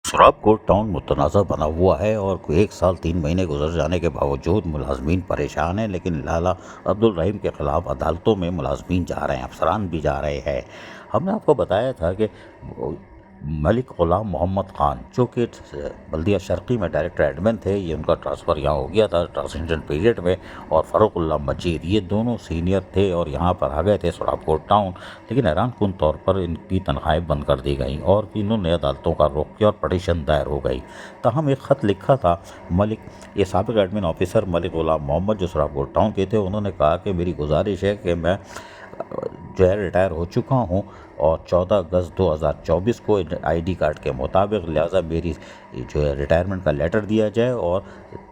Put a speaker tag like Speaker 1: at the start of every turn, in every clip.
Speaker 1: سراب کوٹ ٹاؤن متنازع بنا ہوا ہے اور 1 سال 3 مہینے گزر جانے کے باوجود ملازمین پریشان ہیں، لیکن لالا عبدالرحیم کے خلاف عدالتوں میں ملازمین جا رہے ہیں، افسران بھی جا رہے ہیں۔ ہم نے آپ کو بتایا تھا کہ ملک غلام محمد خان جو کہ بلدیہ شرقی میں ڈائریکٹر ایڈمن تھے، یہ ان کا ٹرانسفر یہاں ہو گیا تھا ٹرانزیشن پیریڈ میں، اور فاروق اللہ مجید یہ دونوں سینئر تھے اور یہاں پر آ گئے تھے سراب کوٹ ٹاؤن، لیکن حیران کن طور پر ان کی تنخواہیں بند کر دی گئیں اور انہوں نے عدالتوں کا رخ کیا اور پٹیشن دائر ہو گئی۔ تاہم ایک خط لکھا تھا یہ سابق ایڈمن آفیسر ملک غلام محمد جو سراب کوٹ ٹاؤن کے تھے، انہوں نے کہا کہ میری گزارش ہے کہ میں جو ہے ریٹائر ہو چکا ہوں اور 14 اگست 2024 کو آئی ڈی کارڈ کے مطابق، لہٰذا میری جو ہے ریٹائرمنٹ کا لیٹر دیا جائے اور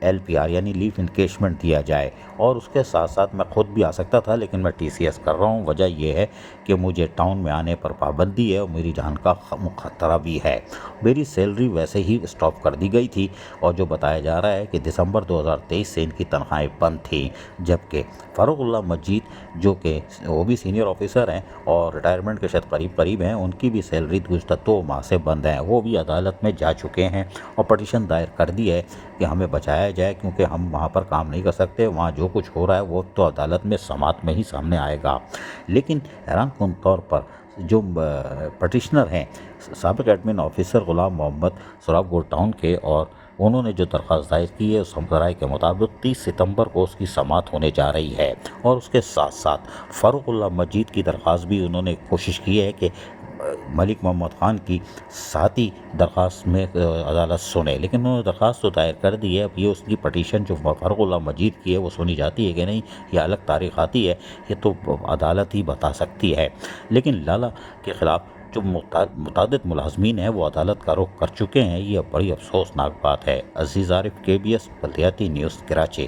Speaker 1: LPR یعنی لیو انکیشمنٹ دیا جائے، اور اس کے ساتھ ساتھ میں خود بھی آ سکتا تھا لیکن میں TCS کر رہا ہوں۔ وجہ یہ ہے کہ مجھے ٹاؤن میں آنے پر پابندی ہے اور میری جان کا خطرہ بھی ہے۔ میری سیلری ویسے ہی اسٹاپ کر دی گئی تھی اور جو بتایا جا رہا ہے کہ دسمبر 2023 سے ان کی تنخواہیں بند تھیں، جبکہ فاروق اللہ مجید جو کہ وہ بھی سینئر آفیسر ہیں اور ریٹائرمنٹ کے شاید قریب ہیں، ان کی بھی سیلری گزشتہ 2 ماہ سے بند ہیں۔ وہ بھی عدالت میں جا چکے ہیں اور پٹیشن دائر کر دی ہے کہ ہمیں بچایا جائے، کیونکہ ہم وہاں پر کام نہیں کر سکتے، وہاں جو کچھ ہو رہا ہے وہ تو عدالت میں سماعت میں ہی سامنے آئے گا۔ لیکن حیران کن طور پر جو پٹیشنر ہیں سابق ایڈمن آفیسر غلام محمد سراب کوٹ ٹاؤن کے، اور انہوں نے جو درخواست دائر کی ہے اس ذرائع کے مطابق 30 ستمبر کو اس کی سماعت ہونے جا رہی ہے، اور اس کے ساتھ ساتھ فاروق اللہ مجید کی درخواست بھی انہوں نے کوشش کی ہے کہ ملک محمد خان کی ساتھی درخواست میں عدالت سنے، لیکن انہوں نے درخواست تو دائر کر دی ہے۔ اب یہ اس کی پٹیشن جو فاروق اللہ مجید کی ہے وہ سنی جاتی ہے کہ نہیں، یہ الگ تاریخ آتی ہے، یہ تو عدالت ہی بتا سکتی ہے۔ لیکن لالا کے خلاف جو متعدد ملازمین ہیں وہ عدالت کا رخ کر چکے ہیں، یہ بڑی افسوسناک بات ہے۔ عزیز عارف، KBS بلدیاتی نیوز، کراچی۔